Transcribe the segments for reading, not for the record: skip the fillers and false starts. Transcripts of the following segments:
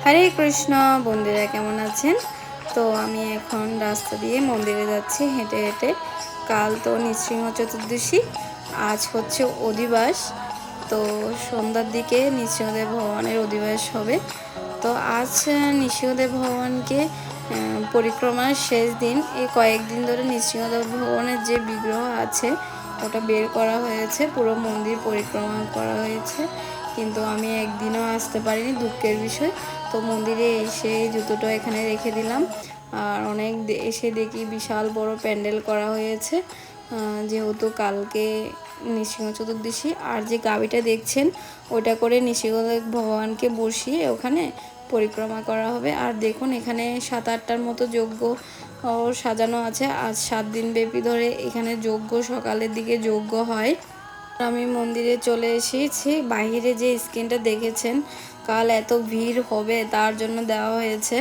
হরে কৃষ্ণ বন্ধুরা, কেমন আছেন? তো আমি এখন রাস্তা দিয়ে মন্দিরে যাচ্ছি হেঁটে হেঁটে। কাল তো নৃসিংহ চতুর্দশী, আজ হচ্ছে অধিবাস। তো সন্ধ্যার দিকে নৃসিংহদেব ভগবানের অধিবাস হবে। তো আজ নৃসিংহদেব ভগবানকে পরিক্রমার শেষ দিন। এই কয়েকদিন ধরে নৃসিংহদেব ভগবানের যে বিগ্রহ আছে ওটা বের করা হয়েছে, পুরো মন্দির পরিক্রমা করা হয়েছে, কিন্তু আমি একদিনও আসতে পারিনি, দুঃখের বিষয়। তো মন্দিরে এসে জুতোটা এখানে রেখে দিলাম। আর অনেক এসে দেখি বিশাল বড় প্যান্ডেল করা হয়েছে, যেহেতু কালকে নৃসিংহ চতুর্দশী। আর যে গাবিটা দেখছেন ওটা করে নৃসিংহদেব ভগবানকে বসিয়ে ওখানে পরিক্রমা করা হবে। আর দেখুন এখানে 7-8টার মতো যজ্ঞ সাজানো আছে। আজ 7 দিন ব্যাপী ধরে এখানে যজ্ঞ, সকালের দিকে যজ্ঞ হয়। আমি মন্দিরে চলে এসেছি। বাইরে যে স্ক্রিনটা দেখেছেন, কাল এত ভিড় হবে তার জন্য দেওয়া হয়েছে।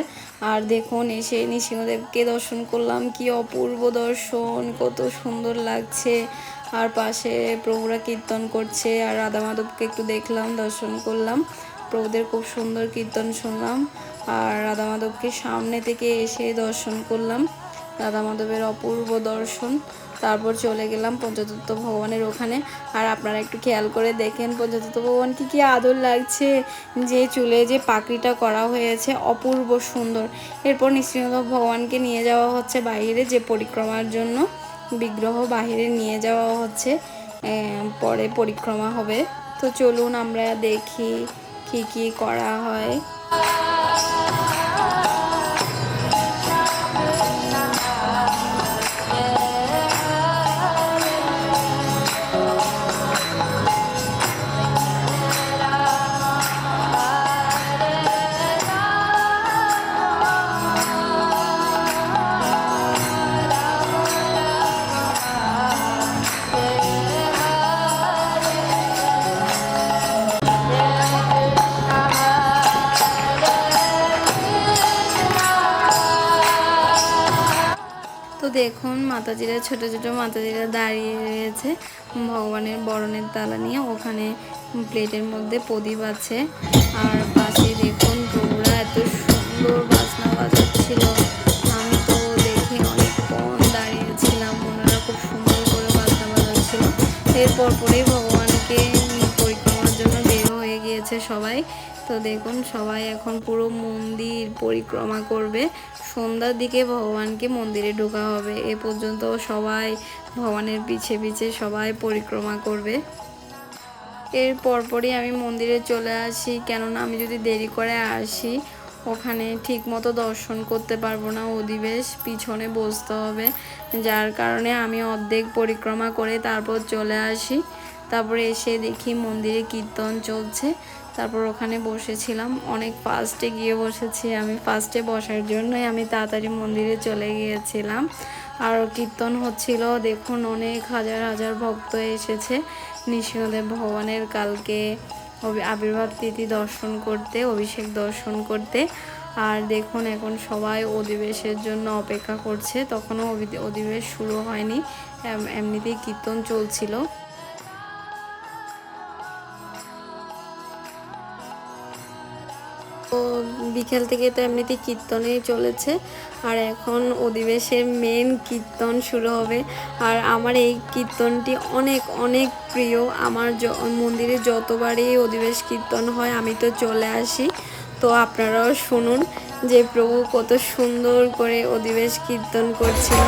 আর দেখুন এসে নৃসিংহদেবকে দর্শন করলাম, কি অপূর্ব দর্শন, কত সুন্দর লাগছে। আর পাশে প্রভুরা কীর্তন করছে, আর রাধা মাধবকে একটু দেখলাম, দর্শন করলাম। প্রভুদের খুব সুন্দর কীর্তন শুনলাম, আর রাধা মাধবকে সামনে থেকে এসে দর্শন করলাম, রাধা মাধবের অপূর্ব দর্শন। তারপর চলে গেলাম পঞ্চতত্ত্ব ভগবানের ওখানে। আর আপনারা একটু খেয়াল করে দেখেন পঞ্চতত্ত্ব ভগবানকে কি আদর লাগছে, যে চুলে যে পাকড়িটা করা হয়েছে অপূর্ব সুন্দর। এরপর নৃসিংহদেব ভগবানকে নিয়ে যাওয়া হচ্ছে বাইরে, যে পরিক্রমার জন্য বিগ্রহ বাহিরে নিয়ে যাওয়া হচ্ছে, পরে পরিক্রমা হবে। তো চলুন আমরা দেখি কি কি করা হয়। তো দেখুন মাতাজিরা, ছোট ছোট মাতাজিরা দাঁড়িয়ে রয়েছে ভগবানের বরণের তালা নিয়ে। ওখানে প্লেটের মধ্যে প্রদীপ আছে। আর পাশে দেখুন প্রভুরা এত সুন্দর বাজনা বাজাচ্ছিল, আমি তো দেখে অনেকক্ষণ দাঁড়িয়েছিলাম। ওনারা খুব সুন্দর করে বাজনা বাজাচ্ছিল। এরপর পরেই ভগবানকে পরিক্রমার জন্য বের হয়ে গিয়েছে সবাই। তো দেখুন সবাই এখন পুরো মন্দির পরিক্রমা করবে। সন্ধ্যার দিকে ভগবানকে মন্দিরে ঢোকা হবে। এ পর্যন্ত সবাই ভগবানের পিছে পিছে সবাই পরিক্রমা করবে। এর পরপরই আমি মন্দিরে চলে আসি, কেননা আমি যদি দেরি করে আসি ওখানে ঠিক মতো দর্শন করতে পারবো না, অধিবেশ পিছনে বসতে হবে। যার কারণে আমি অর্ধেক পরিক্রমা করে তারপর চলে আসি। তারপরে এসে দেখি মন্দিরে কীর্তন চলছে, তারপর ওখানে বসেছিলাম। অনেক ফার্স্টে গিয়ে বসেছি আমি, ফার্স্টে বসার জন্যই আমি তাড়াতাড়ি মন্দিরে চলে গিয়েছিলাম। আর কীর্তন হচ্ছিল, দেখুন অনেক হাজার হাজার ভক্ত এসেছে নৃসিংহদেব ভগবানের কালকে আবির্ভাব তিথি দর্শন করতে, অভিষেক দর্শন করতে। আর দেখুন এখন সবাই অধিবেশের জন্য অপেক্ষা করছে, তখনও অধিবেশ শুরু হয়নি, এমনিতেই কীর্তন চলছিল। তো বিকেল থেকে তো এমনিতেই কীর্তনেই চলেছে, আর এখন অধিবেশের মেন কীর্তন শুরু হবে। আর আমার এই কীর্তনটি অনেক অনেক প্রিয়। আমার মন্দিরে যতবারই অধিবেশ কীর্তন হয় আমি তো চলে আসি। তো আপনারাও শুনুন যে প্রভু কত সুন্দর করে অধিবেশ কীর্তন করছিল।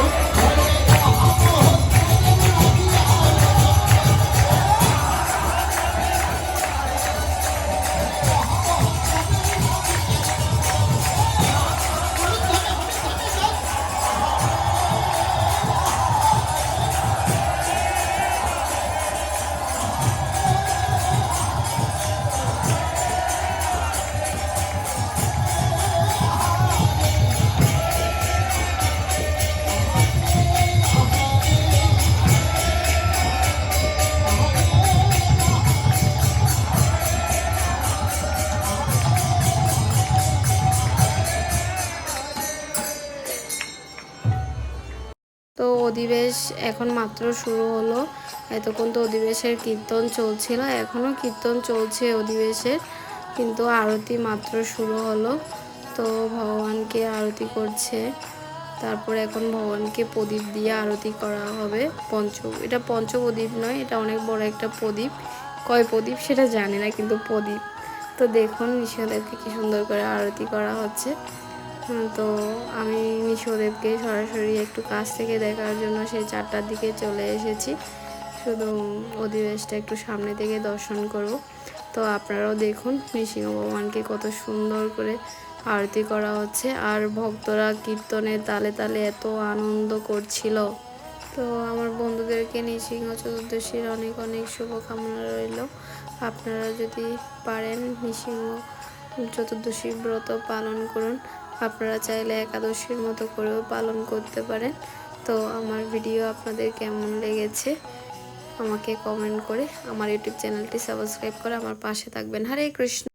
তো অধিবেশ এখন মাত্র শুরু হলো, এতক্ষণ তো অধিবেশের কীর্তন চলছিল, এখনও কীর্তন চলছে অধিবেশের। কিন্তু আরতি মাত্র শুরু হলো। তো ভগবানকে আরতি করছে, তারপরে এখন ভগবানকে প্রদীপ দিয়ে আরতি করা হবে। এটা পঞ্চপ্রদীপ নয়, এটা অনেক বড় একটা প্রদীপ। কয় প্রদীপ সেটা জানি না, কিন্তু প্রদীপ। তো দেখুন নৃসিংহদেবকে কি সুন্দর করে আরতি করা হচ্ছে। তো আমি নৃসিংহদেবকে সরাসরি একটু কাছ থেকে দেখার জন্য সেই 4টার দিকে চলে এসেছি, শুধু অধিবেশটা একটু সামনে থেকে দর্শন করব। তো আপনারাও দেখুন নৃসিংহ ভগবানকে কত সুন্দর করে আরতি করা হচ্ছে, আর ভক্তরা কীর্তনের তালে তালে এত আনন্দ করছিল। তো আমার বন্ধুদেরকে নৃসিংহ চতুর্দশীর অনেক অনেক শুভকামনা রইল। আপনারা যদি পারেন নৃসিংহ চতুর্দশীর ব্রত পালন করুন। আপনারা চাইলে একাদশীর মতো করেও পালন করতে পারেন। তো আমার ভিডিও আপনাদের কেমন লেগেছে আমাকে কমেন্ট করে আমার ইউটিউব চ্যানেলটি সাবস্ক্রাইব করে আমার পাশে থাকবেন। হরে কৃষ্ণ।